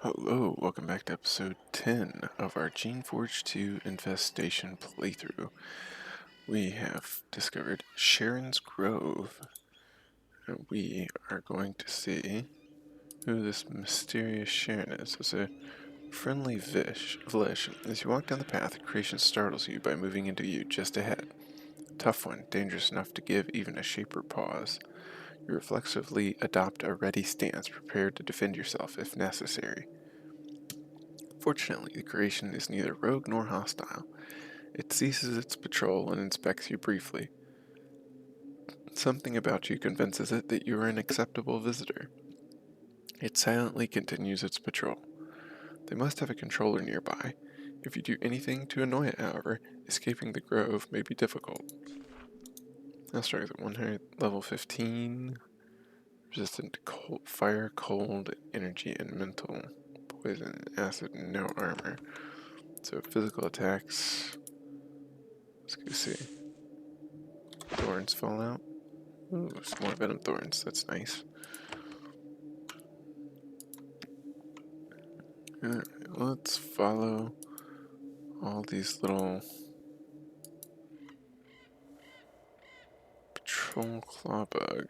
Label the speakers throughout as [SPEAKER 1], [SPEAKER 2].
[SPEAKER 1] Hello, welcome back to episode 10 of our Geneforge 2 Infestation playthrough. We have discovered Sharon's Grove, and we are going to see who this mysterious Sharon is. It's a friendly village. As you walk down the path, a creation startles you by moving into view just ahead. A tough one, dangerous enough to give even a shaper pause. You reflexively adopt a ready stance, prepared to defend yourself if necessary. Fortunately, the creation is neither rogue nor hostile. It ceases its patrol and inspects you briefly. Something about you convinces it that you are an acceptable visitor. It silently continues its patrol. They must have a controller nearby. If you do anything to annoy it, however, escaping the grove may be difficult. I'll start with 100, level 15. Resistant to cold, fire, cold, energy, and mental. Poison, acid, and no armor. So physical attacks. Let's go see. Thorns fall out. Ooh, some more venom thorns. That's nice. Alright, let's follow all these little patrol clawbug.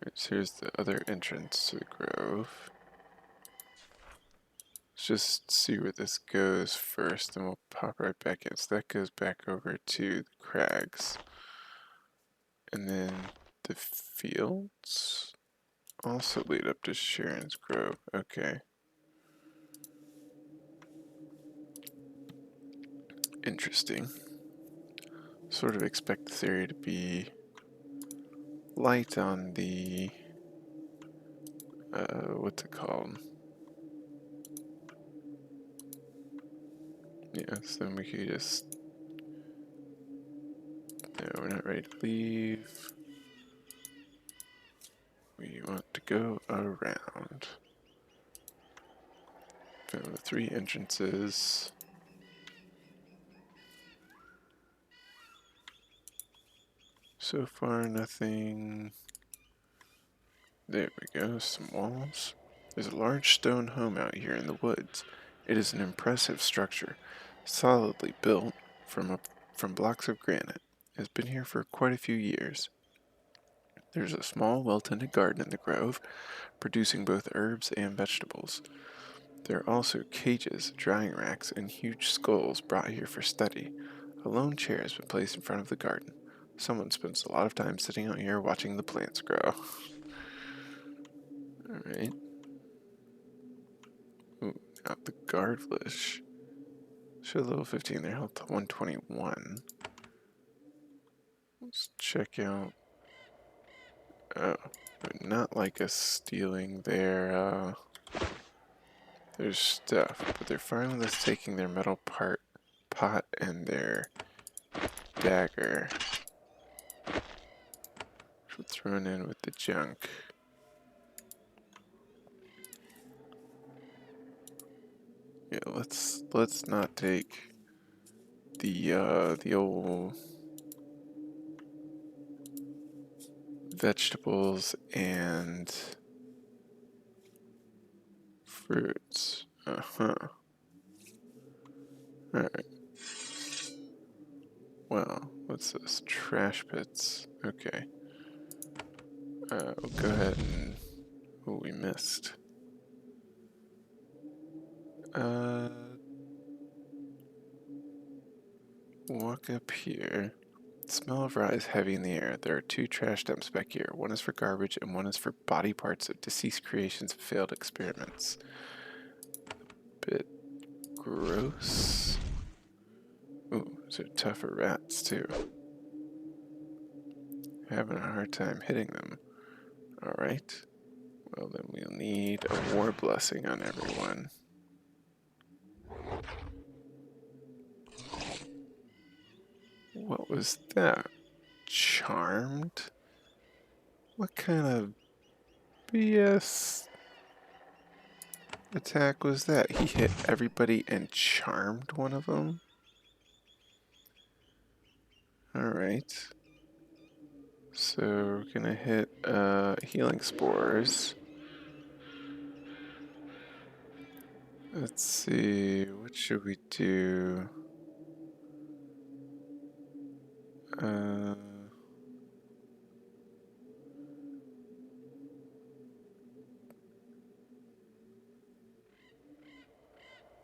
[SPEAKER 1] Right, so here's the other entrance to the grove. Let's just see where this goes first, and we'll pop right back in. So that goes back over to the crags. And then the fields also lead up to Sharon's Grove. Okay. Interesting. Sort of expect this area to be light on the what's it called? Yes, then we could just, no, we're not ready to leave. We want to go around. Found the 3 entrances. So far, nothing. There we go, some walls. There's a large stone home out here in the woods. It is an impressive structure, solidly built from blocks of granite. It has been here for quite a few years. There's a small, well-tended garden in the grove, producing both herbs and vegetables. There are also cages, drying racks, and huge skulls brought here for study. A lone chair has been placed in front of the garden. Someone spends a lot of time sitting out here watching the plants grow. Alright. Ooh, now the Guardlish. Show level 15, their health 121. Let's check out. Oh, would not like us stealing their stuff, but they're fine with us taking their metal pot and their dagger. So thrown in with the junk. Yeah, let's not take the old vegetables and fruits. Alright. Well, what's this? Trash pits. Okay. We'll go ahead and... Oh, we missed. Walk up here. The smell of rot is heavy in the air. There are 2 trash dumps back here. One is for garbage and one is for body parts of deceased creations of failed experiments. Bit gross. Ooh, those are tougher rats too. Having a hard time hitting them. Alright. Well, then we'll need a war blessing on everyone. What was that? Charmed? What kind of BS attack was that? He hit everybody and charmed one of them? Alright. So we're gonna hit healing spores. Let's see, what should we do? Uh,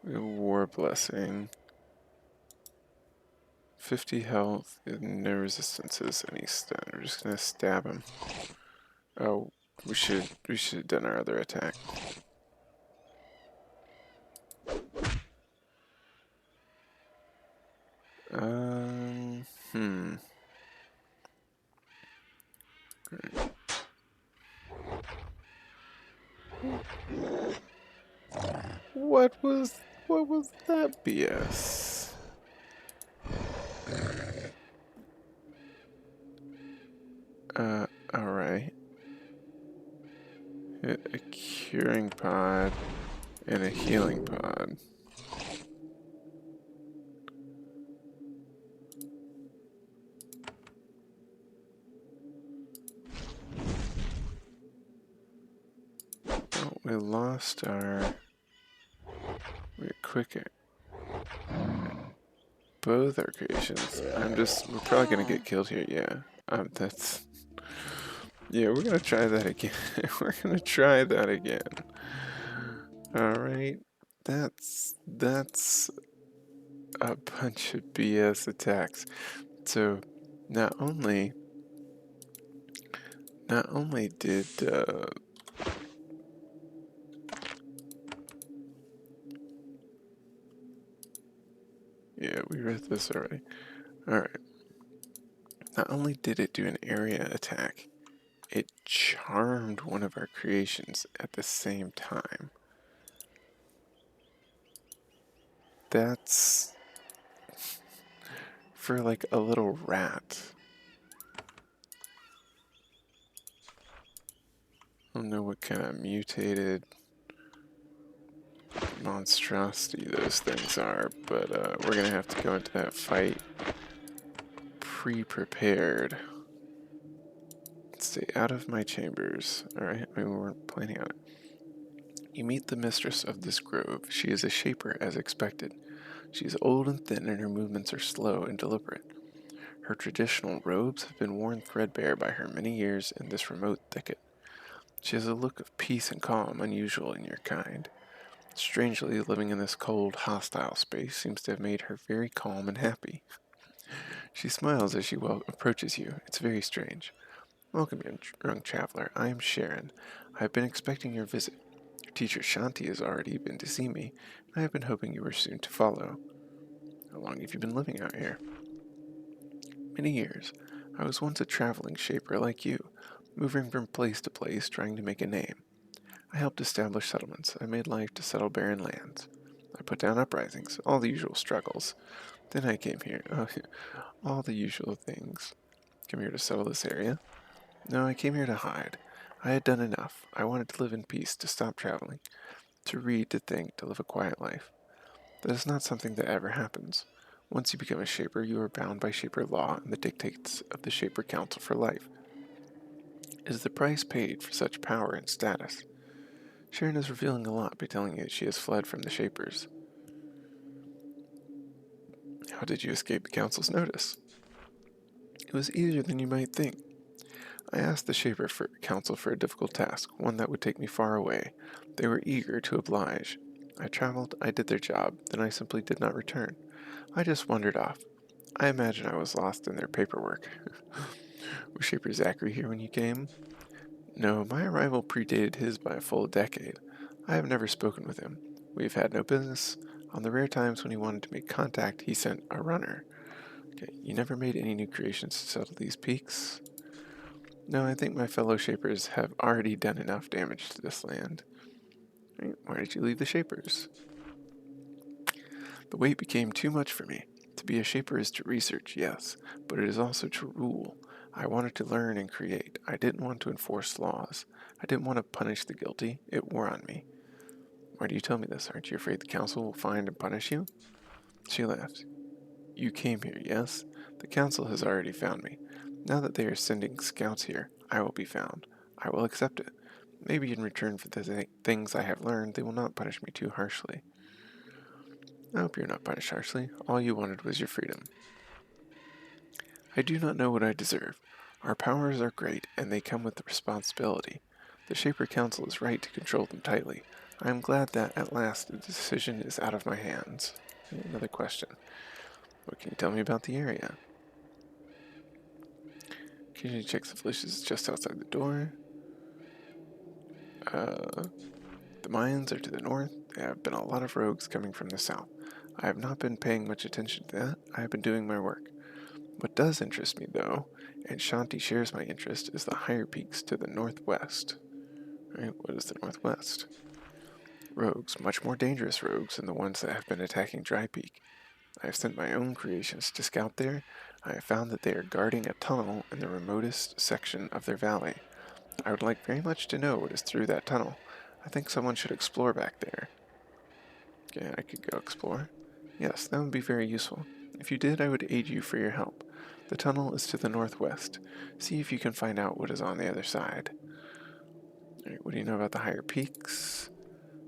[SPEAKER 1] War Blessing. 50 health, no resistances, and he's stunned. We're just gonna stab him. Oh, we should have done our other attack. Hmm. What was that BS? Alright. Hit a curing pod and a healing pod. Oh, we lost our quick both our creations. We're probably gonna get killed here, yeah. That's, yeah, we're gonna try that again. We're gonna try that again. Alright, that's a bunch of BS attacks. So, not only, not only did, yeah, we read this already. Alright, not only did it do an area attack, it charmed one of our creations at the same time. That's for like a little rat. I don't know what kind of mutated monstrosity those things are, but we're gonna have to go into that fight pre-prepared. Stay out of my chambers. Alright, we weren't planning on it. You meet the mistress of this grove. She is a shaper, as expected. She is old and thin, and her movements are slow and deliberate. Her traditional robes have been worn threadbare by her many years in this remote thicket. She has a look of peace and calm unusual in your kind. Strangely, living in this cold, hostile space seems to have made her very calm and happy. She smiles as she approaches you. It's very strange. Welcome, young traveler. I am Sharon. I have been expecting your visit. Your teacher Shanti has already been to see me, and I have been hoping you were soon to follow. How long have you been living out here? Many years. I was once a traveling shaper like you, moving from place to place trying to make a name. I helped establish settlements. I made life to settle barren lands. I put down uprisings, all the usual struggles. Then I came here. All the usual things. Came here to settle this area? No, I came here to hide. I had done enough. I wanted to live in peace, to stop traveling, to read, to think, to live a quiet life. That is not something that ever happens. Once you become a shaper, you are bound by shaper law and the dictates of the shaper council for life. It is the price paid for such power and status. Sharon is revealing a lot by telling you that she has fled from the shapers. How did you escape the council's notice? It was easier than you might think. I asked the Shaper for counsel for a difficult task, one that would take me far away. They were eager to oblige. I traveled, I did their job, then I simply did not return. I just wandered off. I imagine I was lost in their paperwork. Was Shaper Zachary here when you came? No, my arrival predated his by a full decade. I have never spoken with him. We have had no business. On the rare times when he wanted to make contact, he sent a runner. Okay, you never made any new creations to settle these peaks? No, I think my fellow Shapers have already done enough damage to this land. Right, why did you leave the Shapers? The weight became too much for me. To be a Shaper is to research, yes, but it is also to rule. I wanted to learn and create. I didn't want to enforce laws. I didn't want to punish the guilty. It wore on me. Why do you tell me this? Aren't you afraid the council will find and punish you? She laughed. You came here, yes? The council has already found me. Now that they are sending scouts here, I will be found. I will accept it. Maybe in return for the things I have learned, they will not punish me too harshly. I hope you're not punished harshly. All you wanted was your freedom. I do not know what I deserve. Our powers are great, and they come with the responsibility. The Shaper Council is right to control them tightly. I am glad that, at last, the decision is out of my hands. Another question. What can you tell me about the area? Occasionally checks the militias just outside the door. The mines are to the north. There have been a lot of rogues coming from the south. I have not been paying much attention to that. I have been doing my work. What does interest me, though, and Shanti shares my interest, is the higher peaks to the northwest. Right, what is the northwest? Rogues, much more dangerous rogues than the ones that have been attacking Dry Peak. I have sent my own creations to scout there. I have found that they are guarding a tunnel in the remotest section of their valley. I would like very much to know what is through that tunnel. I think someone should explore back there. Okay, I could go explore. Yes, that would be very useful. If you did, I would aid you for your help. The tunnel is to the northwest. See if you can find out what is on the other side. Alright, what do you know about the higher peaks?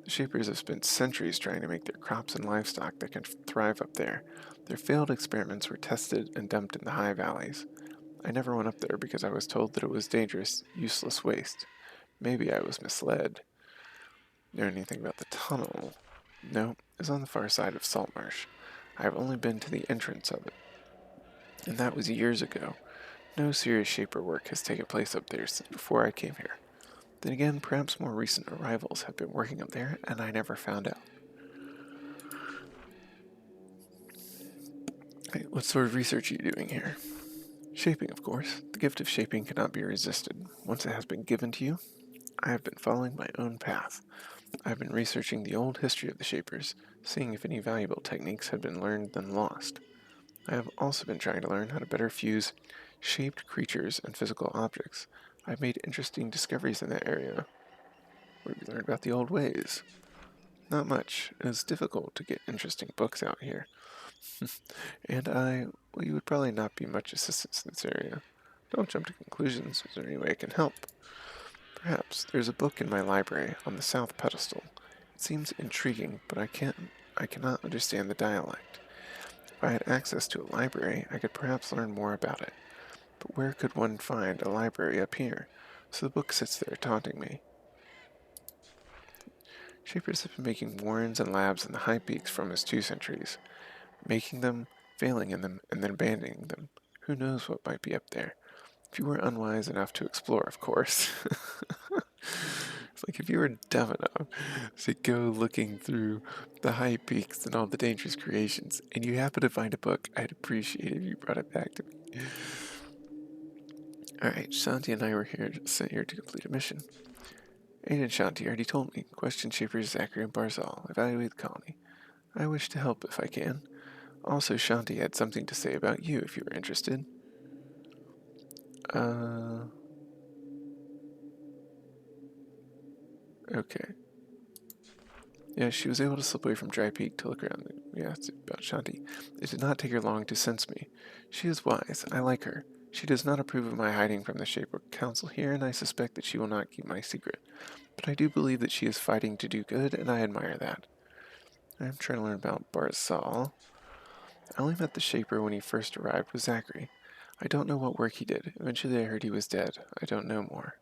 [SPEAKER 1] The Shapers have spent centuries trying to make their crops and livestock that can thrive up there. Their failed experiments were tested and dumped in the high valleys. I never went up there because I was told that it was dangerous, useless waste. Maybe I was misled. Know anything about the tunnel? No, it's on the far side of Saltmarsh. I have only been to the entrance of it, and that was years ago. No serious shaper work has taken place up there since before I came here. Then again, perhaps more recent arrivals have been working up there, and I never found out. Hey, what sort of research are you doing here? Shaping, of course. The gift of shaping cannot be resisted. Once it has been given to you, I have been following my own path. I have been researching the old history of the Shapers, seeing if any valuable techniques had been learned then lost. I have also been trying to learn how to better fuse shaped creatures and physical objects. I've made interesting discoveries in that area. What have you learned about the old ways? Not much. It is difficult to get interesting books out here. Well, you would probably not be much assistance in this area. Don't jump to conclusions. Is there any way I can help? Perhaps. There's a book in my library on the south pedestal. It seems intriguing, but I cannot understand the dialect. If I had access to a library, I could perhaps learn more about it. But where could one find a library up here? So the book sits there taunting me. Shapers have been making warrens and labs in the high peaks for almost 2 centuries, making them, failing in them, and then abandoning them. Who knows what might be up there? If you were unwise enough to explore, of course. It's like if you were dumb enough to go looking through the high peaks and all the dangerous creations, and you happen to find a book, I'd appreciate it if you brought it back to me. Alright, Shanti and I were sent here to complete a mission. Aaannnd and Shanti already told me. Question Shapers Zachary and Barzal. Evaluate the colony. I wish to help if I can. Also, Shanti had something to say about you if you were interested. Okay. Yeah, she was able to slip away from Dry Peak to look around. Yeah, it's about Shanti. It did not take her long to sense me. She is wise. I like her. She does not approve of my hiding from the Shaper Council here, and I suspect that she will not keep my secret. But I do believe that she is fighting to do good, and I admire that. I'm trying to learn about Barzal. I only met the Shaper when he first arrived with Zachary. I don't know what work he did. Eventually I heard he was dead. I don't know more.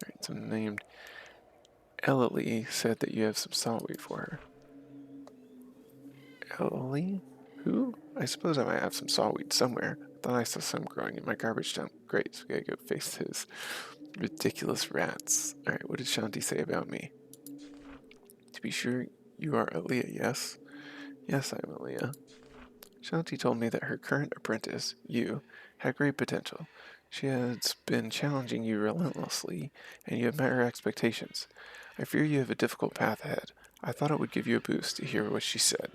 [SPEAKER 1] Alright, someone named Ellie said that you have some saltweed for her. Ellie? Who? I suppose I might have some saltweed somewhere. I thought I saw some growing in my garbage dump. Great, so we gotta go face his ridiculous rats. Alright, what did Shanti say about me? To be sure, you are Aaliyah, yes? Yes, I'm Aaliyah. Shanti told me that her current apprentice, you, had great potential. She has been challenging you relentlessly, and you have met her expectations. I fear you have a difficult path ahead. I thought it would give you a boost to hear what she said.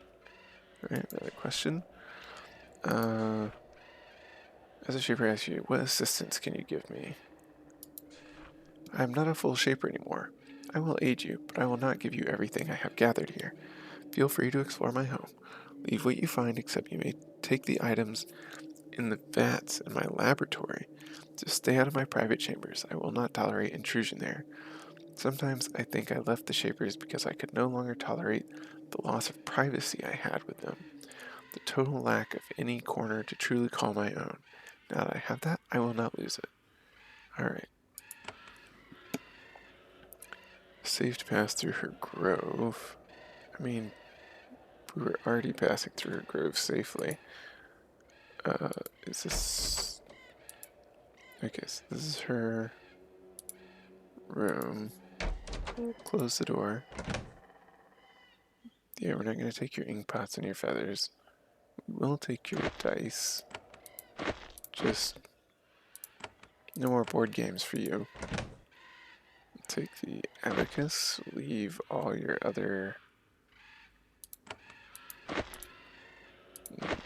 [SPEAKER 1] Alright, another question. As a shaper asks you, what assistance can you give me? I am not a full shaper anymore. I will aid you, but I will not give you everything I have gathered here. Feel free to explore my home. Leave what you find, except you may take the items in the vats in my laboratory. Just stay out of my private chambers. I will not tolerate intrusion there. Sometimes I think I left the Shapers because I could no longer tolerate the loss of privacy I had with them. The total lack of any corner to truly call my own. Now that I have that, I will not lose it. Alright. Safe to pass through her grove. I mean, we were already passing through her grove safely. Is this... Okay, so this is her room. We'll close the door. Yeah, we're not going to take your ink pots and your feathers. We will take your dice. Just no more board games for you. Take the abacus, leave all your other...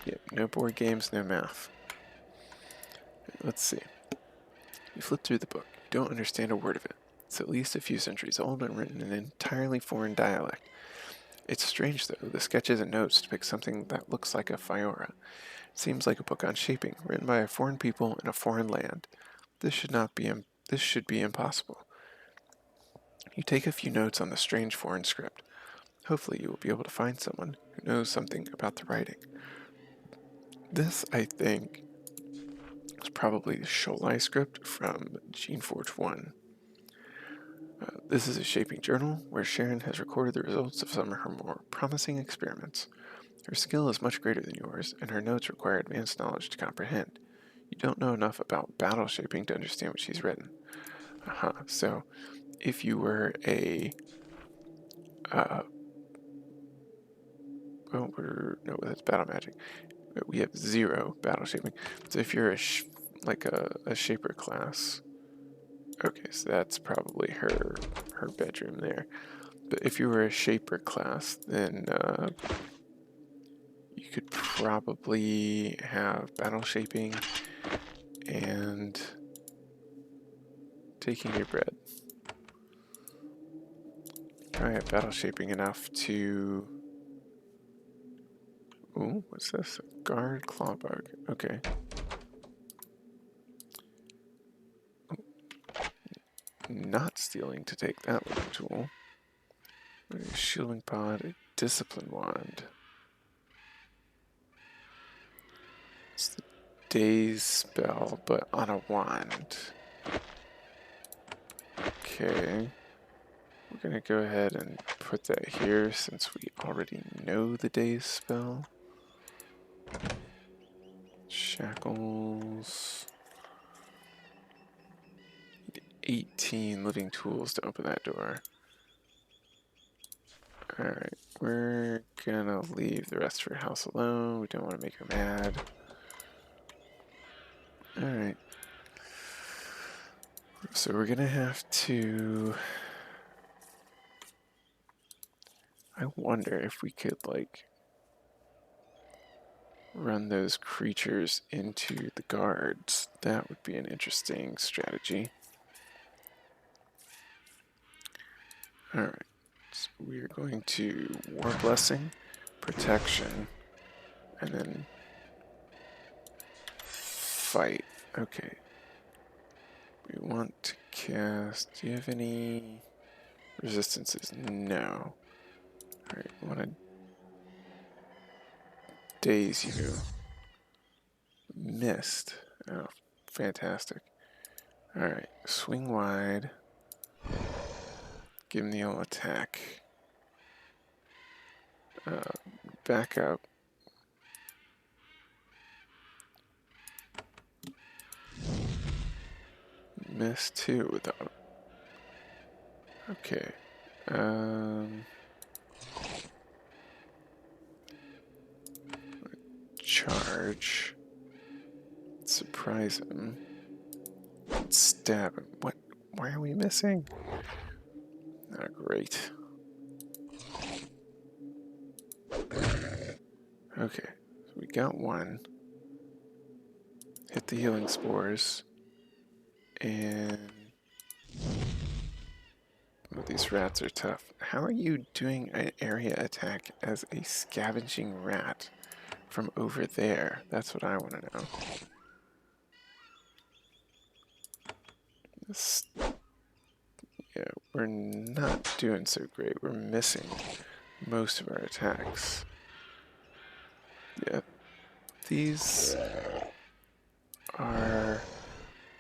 [SPEAKER 1] Yep, no board games, no math. Let's see. You flip through the book. You don't understand a word of it. It's at least a few centuries old and written in an entirely foreign dialect. It's strange, though. The sketches and notes depict something that looks like a Fiora. It seems like a book on shaping, written by a foreign people in a foreign land. This should be impossible. You take a few notes on the strange foreign script. Hopefully you will be able to find someone who knows something about the writing. This, I think, is probably the Sholai script from Geneforge 1. This is a shaping journal where Sharon has recorded the results of some of her more promising experiments. Her skill is much greater than yours, and her notes require advanced knowledge to comprehend. You don't know enough about battle shaping to understand what she's written. So, if you were a... no, that's battle magic. We have 0 battle shaping. So if you're a shaper class... Okay, so that's probably her bedroom there. But if you were a shaper class, then you could probably have battle shaping and taking your bread. Probably have battle shaping enough to... Ooh, what's this? Guard clawbug. Okay. Not stealing to take that little tool. A shielding pod, a discipline wand. It's the daze spell, but on a wand. Okay. We're gonna go ahead and put that here since we already know the daze spell. Shackles. 18 living tools to open that door. Alright, we're gonna leave the rest of her house alone. We don't want to make her mad. Alright. So we're gonna have to... I wonder if we could, like, run those creatures into the guards. That would be an interesting strategy. Alright, so we're going to War Blessing, Protection, and then Fight. Okay. We want to cast... Do you have any resistances? No. Alright, we want to daze you. Missed. Oh, fantastic. Alright, swing wide. Give him the old attack. Back up. Miss 2 without... Okay. Charge. Surprise him. Stab him. What? Why are we missing? Not great. Okay, so we got one. Hit the healing spores. And... Oh, these rats are tough. How are you doing an area attack as a scavenging rat from over there? That's what I want to know. Yeah, we're not doing so great. We're missing most of our attacks. Yeah, these are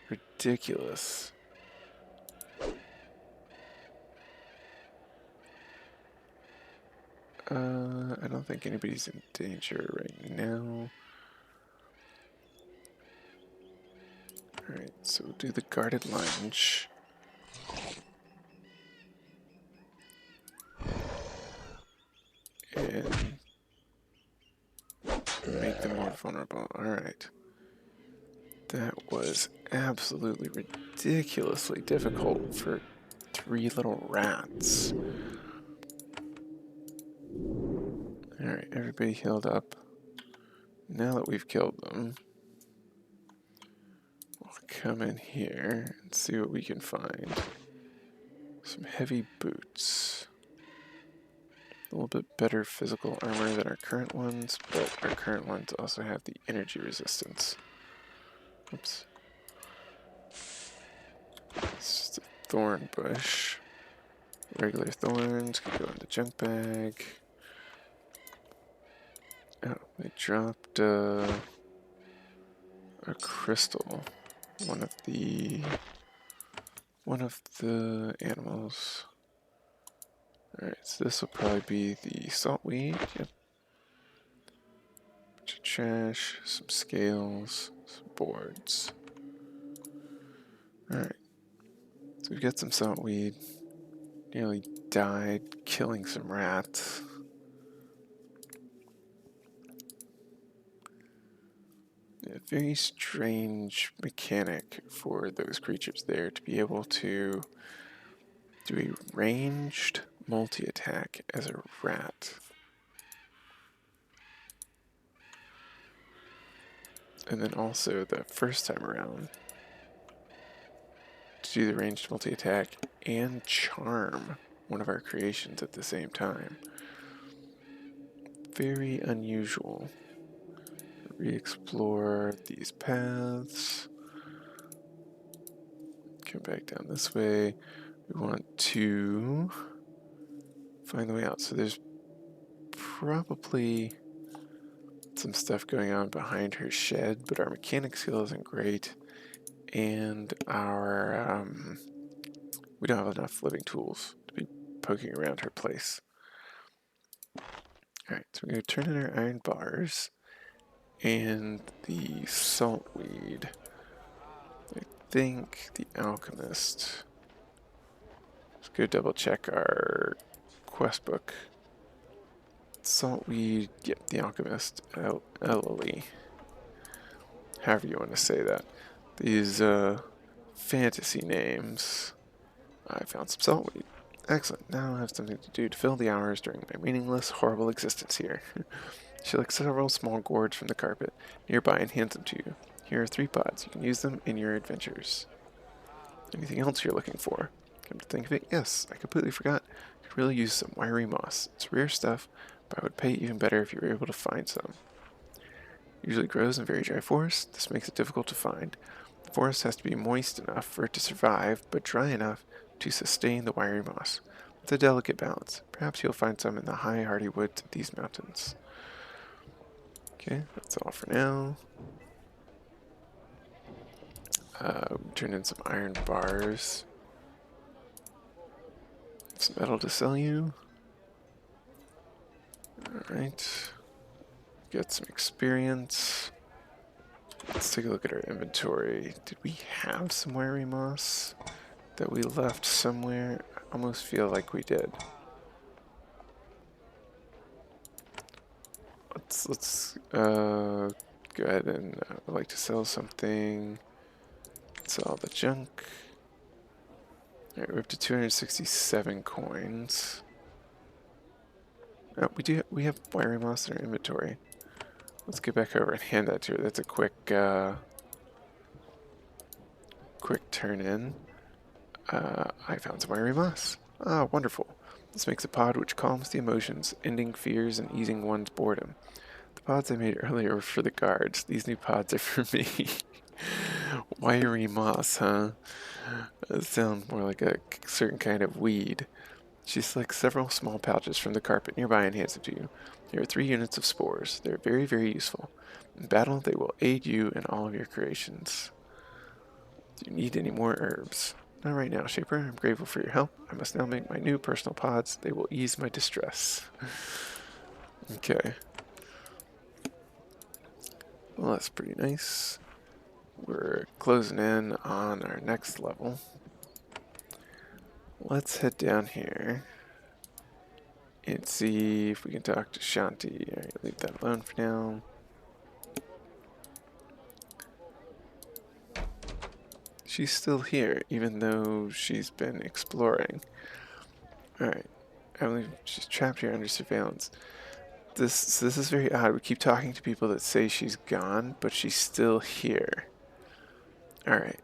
[SPEAKER 1] ridiculous. I don't think anybody's in danger right now. Alright, so we'll do the guarded lunge. And make them more vulnerable. Alright. That was absolutely ridiculously difficult for 3 little rats. Alright, everybody healed up. Now that we've killed them, we'll come in here and see what we can find. Some heavy boots. A little bit better physical armor than our current ones, but our current ones also have the energy resistance. Oops. It's just a thorn bush. Regular thorns can go in the junk bag. Oh, they dropped a crystal. One of the animals. Alright, so this will probably be the saltweed. Yep. Bunch of trash, some scales, some boards. Alright. So we've got some saltweed. Nearly died killing some rats. A very strange mechanic for those creatures there to be able to do a ranged multi-attack as a rat. And then also the first time around to do the ranged multi-attack and charm one of our creations at the same time. Very unusual. Re-explore these paths. Come back down this way. We want to find the way out. So there's probably some stuff going on behind her shed, but our mechanic skill isn't great, and our we don't have enough living tools to be poking around her place. Alright, so we're going to turn in our iron bars and the saltweed. I think the alchemist. Let's go double check our quest book. Saltweed, yep, the alchemist, Ellie. However you want to say that. These fantasy names. I found some saltweed. Excellent. Now I have something to do to fill the hours during my meaningless, horrible existence here. She selects several small gourds from the carpet nearby and hands them to you. Here are 3 pods. You can use them in your adventures. Anything else you're looking for? Come to think of it, yes, I completely forgot. I could really use some wiry moss. It's rare stuff, but I would pay even better if you were able to find some. Usually grows in very dry forests. This makes it difficult to find. The forest has to be moist enough for it to survive, but dry enough to sustain the wiry moss. It's a delicate balance. Perhaps you'll find some in the high hardy woods of these mountains. Okay, that's all for now. Turn in some iron bars. Some metal to sell you. Alright. Get some experience. Let's take a look at our inventory. Did we have some wiry moss that we left somewhere? I almost feel like we did. Let's go ahead and I'd like to sell something. Sell the junk. Alright, we're up to 267 coins. Oh, we have wiry moss in our inventory. Let's get back over and hand that to her. That's a quick turn in. I found some wiry moss. Ah, wonderful. This makes a pod which calms the emotions, ending fears and easing one's boredom. The pods I made earlier were for the guards. These new pods are for me. Wiry moss, huh? That sounds more like a certain kind of weed. She selects several small pouches from the carpet nearby and hands them to you. There are 3 units of spores. They're very, very useful. In battle, they will aid you in all of your creations. Do you need any more herbs? Not right now, Shaper. I'm grateful for your help. I must now make my new personal pods. They will ease my distress. Okay. Well, that's pretty nice. We're closing in on our next level. Let's head down here and see if we can talk to Shanti. Alright, leave that alone for now. She's still here, even though she's been exploring. Alright. I believe she's trapped here under surveillance. This is very odd. We keep talking to people that say she's gone, but she's still here. Alright.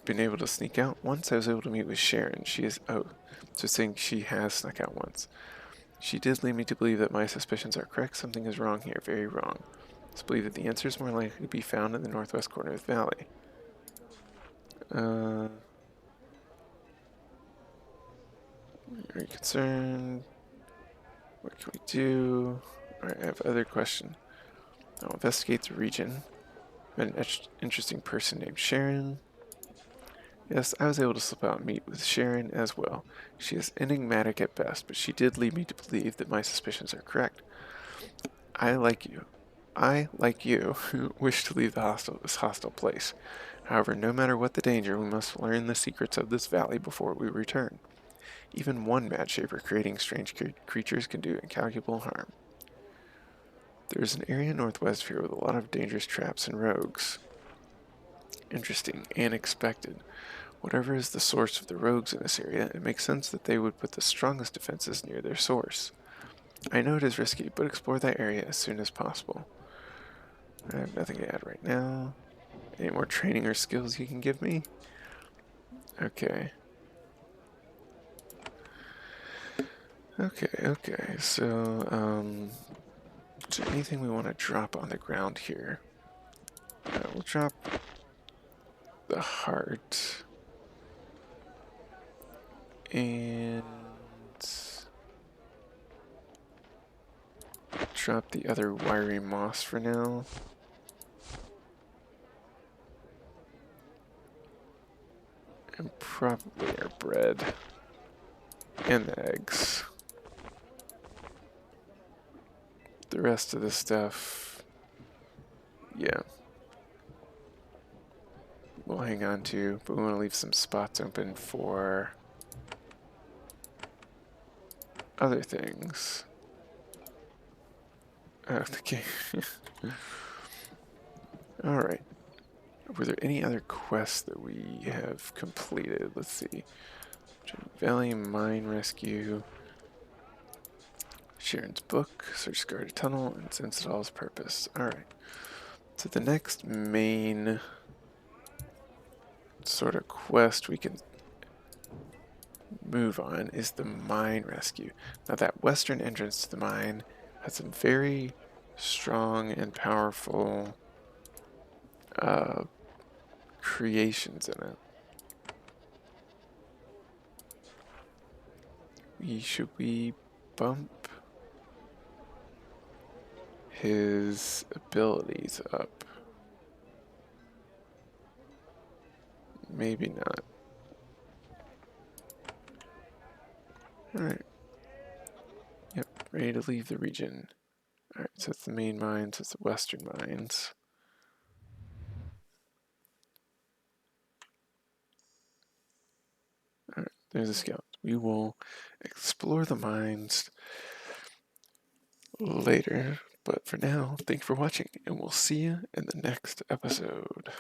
[SPEAKER 1] Been able to sneak out once. I was able to meet with Sharon. She is... Oh, so saying she has snuck out once. She did lead me to believe that my suspicions are correct. Something is wrong here. Very wrong. Let's believe that the answer is more likely to be found in the northwest corner of the valley. Are you concerned? What can we do? Alright, I have other question. I'll investigate the region. Met an interesting person named Sharon. Yes, I was able to slip out and meet with Sharon as well. She is enigmatic at best, but she did lead me to believe that my suspicions are correct. I, like you, wish to leave this hostile place. However, no matter what the danger, we must learn the secrets of this valley before we return. Even one mad shaper creating strange creatures can do incalculable harm. There is an area northwest of here with a lot of dangerous traps and rogues. Interesting and expected. Whatever is the source of the rogues in this area, it makes sense that they would put the strongest defenses near their source. I know it is risky, but explore that area as soon as possible. I have nothing to add right now. Any more training or skills you can give me? Okay. Okay, so, is there anything we want to drop on the ground here? We'll drop the heart. And drop the other wiry moss for now. And probably our bread. And the eggs. The rest of the stuff, yeah, we'll hang on to, but we want to leave some spots open for other things. Okay. Alright. Were there any other quests that we have completed? Let's see. Valley Mine Rescue. Sharon's book. Search guarded tunnel and sense it all's purpose. Alright. So the next main sort of quest we can move on is the mine rescue. Now that western entrance to the mine has some very strong and powerful creations in it. Should we bump his abilities up? Maybe not. Alright. Yep, ready to leave the region. Alright, so it's the main mines, it's the western mines. Alright, there's a scout. We will explore the mines later, but for now, thanks for watching, and we'll see you in the next episode.